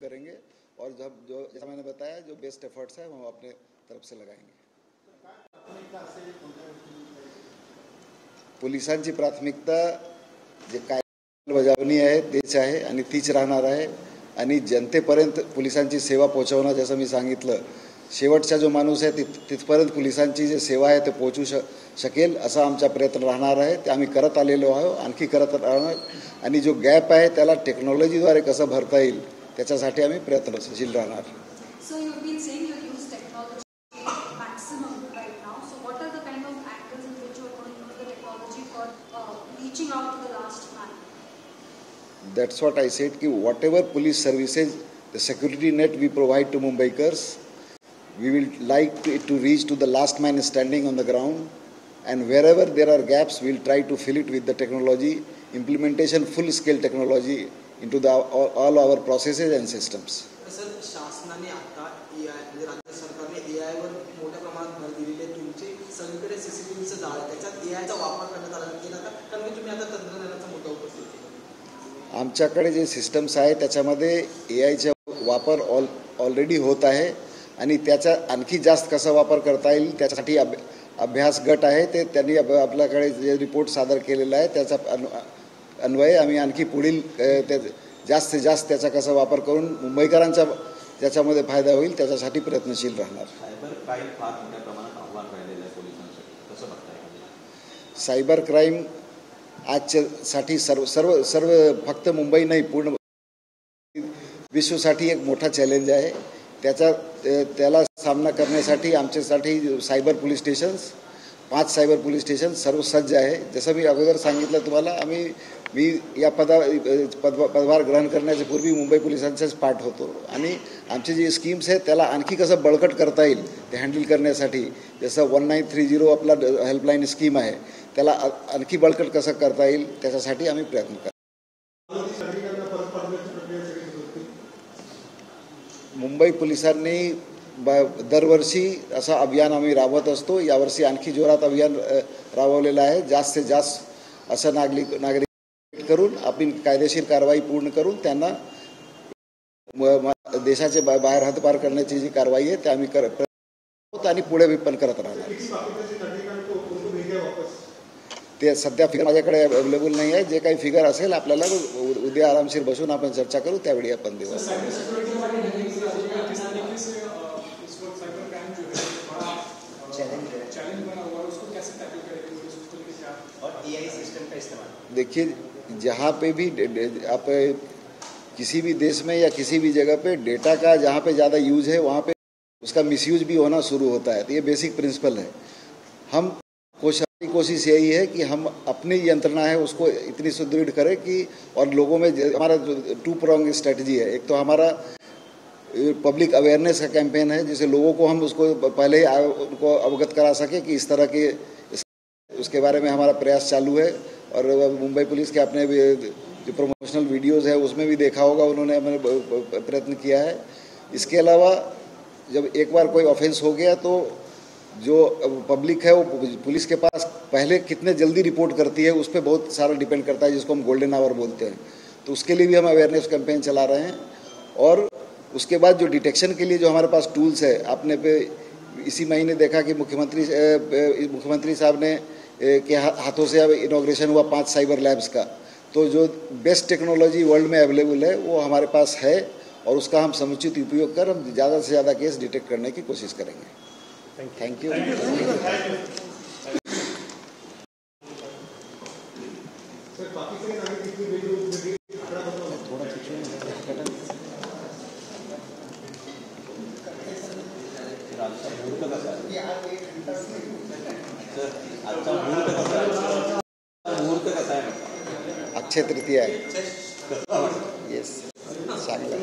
करेंगे और जब जो जैसा मैंने बताया जो बेस्ट एफर्ट्स है वो अपने तरफ से लगाएंगे। पोलिसांची प्राथमिकता जे कायदा बजावणी आहे तेच आहे आणि तीच राहणार आहे आणि जनतेपर्यंत पोलिसांची सेवा पोहोचवणं, जसं मी सांगितलं, शेवटचा जो माणूस आहे तिथपर्यंत पोलिसांची जी सेवा आहे ते पोहोचू शकेल असा आमचा प्रयत्न राहणार आहे. ते आम्ही करत आलेलो आहोत, आणखी करत राहणार आणि जो गॅप आहे त्याला टेक्नॉलॉजीद्वारे कसं भरता येईल त्याच्यासाठी आम्ही प्रयत्नशील राहणार. So you've been saying you use technology maximum right now. So what are the kind of angles in which you are going to use the technology for reaching out to the last man? That's what I said कि whatever police services, the security net we provide to Mumbaikars, we will like to reach to the last man standing on the ground, and wherever there are gaps we'll try to fill it with the technology implementation, full scale technology into all our processes and systems. Sir, शासनाने आता AI म्हणजे राज्य सरकारने AI वर मोठ्या प्रमाणात भर दिलेली आहे. तुमचे सगळीकडे CCTVचं जाळ आहे, त्याच्यात AI चा वापर करण्यात आला केला का? कारण की तुम्ही आता तंत्रज्ञानाचा मुद्दा उपस्थित केला. आमच्याकडे जे सिस्टम्स आहे त्याच्यामध्ये AIचा वापर ऑलरेडी होत आहे आणि त्याचा आणखी जास्त कसा वापर करता येईल त्यासाठी अभ्यास गट आहे. ते त्यांनी आपल्याकडे जे रिपोर्ट सादर केलेला आहे त्याचा अन्वये आम्ही आणखी पुढील जास्तीत जास्त त्याचा कसा वापर करून मुंबईकरांचा त्याच्यामध्ये फायदा होईल त्याच्यासाठी प्रयत्नशील राहणार. सायबर क्राईम फार मोठ्या प्रमाणात आव्हान राहिलेलं आहे पोलिसांसाठी, कसं बघताय? सायबर क्राईम आजच्यासाठी सर्व फक्त मुंबई नाही पूर्ण विश्वसाठी एक मोठा चॅलेंज आहे. त्याला सामना करण्यासाठी आमच्यासाठी cyber police stations 5 cyber police station सर्व सज्ज आहे. जसं मी अगोदर सांगितलं तुम्हाला, मी या पदभार ग्रहण करण्याच्या पूर्वी मुंबई पोलिसांचाच पार्ट होतो आणि आमचे जे स्कीम्स आहेत त्याला आणखी कसं बळकट करता येईल ते हँडल करण्यासाठी, जसं 1930 आपला हेल्पलाईन स्कीम आहे त्याला आणखी बळकट कसं करता येईल त्याच्यासाठी आम्ही प्रयत्न करतो. मुंबई पोलिसांनी दरवर्षी असं अभियान आम्ही राबवत असतो. यावर्षी आणखी जोरात अभियान राबवलेलं आहे. जास्तीत जास्त असं नागरिक करून आपण कायदेशीर कारवाई पूर्ण करून त्यांना देशाचे बाहेर हद्दपार करण्याची जी कारवाई आहे ते आम्ही करत आणि पुढे पण करत राहणार. ते सध्या फिगर माझ्याकडे अवेलेबल नाही आहे. जे काही फिगर असेल आपल्याला उद्या आरामशीर बसून आपण चर्चा करू, त्यावेळी आपण देऊ. देखिए, जहाँ पे भी आप किसी भी देश में या किसी भी जगह पे डेटा का जहाँ पे ज़्यादा यूज है वहाँ पे उसका मिसयूज भी होना शुरू होता है. तो ये बेसिक प्रिंसिपल है. हम कोशिश यही है कि हम अपनी यंत्रणा है उसको इतनी सुदृढ़ करें कि और लोगों में हमारा 2 pronged स्ट्रेटजी है. एक तो हमारा पब्लिक अवेयरनेस का कैंपेन है जिससे लोगों को हम उसको पहले उनको अवगत करा सके कि इस तरह के उसके बारे में हमारा प्रयास चालू है. और मुंबई पुलिस के अपने जो प्रमोशनल वीडियोस है उसमें भी देखा होगा उन्होंने हमें प्रयत्न किया है. इसके अलावा जब एक बार कोई ऑफेंस हो गया तो जो पब्लिक है वो पुलिस के पास पहले कितने जल्दी रिपोर्ट करती है उस पर बहुत सारा डिपेंड करता है, जिसको हम गोल्डन आवर बोलते हैं. तो उसके लिए भी हम अवेयरनेस कैंपेन चला रहे हैं. और उसके बाद जो डिटेक्शन के लिए जो हमारे पास टूल्स है, आपने पे इसी महीने देखा कि मुख्यमंत्री साहब ने के हाथों से अब इनॉग्रेशन हुआ 5 साइबर लैब्स का. तो जो बेस्ट टेक्नोलॉजी वर्ल्ड में अवेलेबल है वो हमारे पास है और उसका हम समुचित उपयोग कर हम ज़्यादा से ज़्यादा केस डिटेक्ट करने की कोशिश करेंगे. Thank you. अक्षय तृतीया आहे. येस, चांगलं.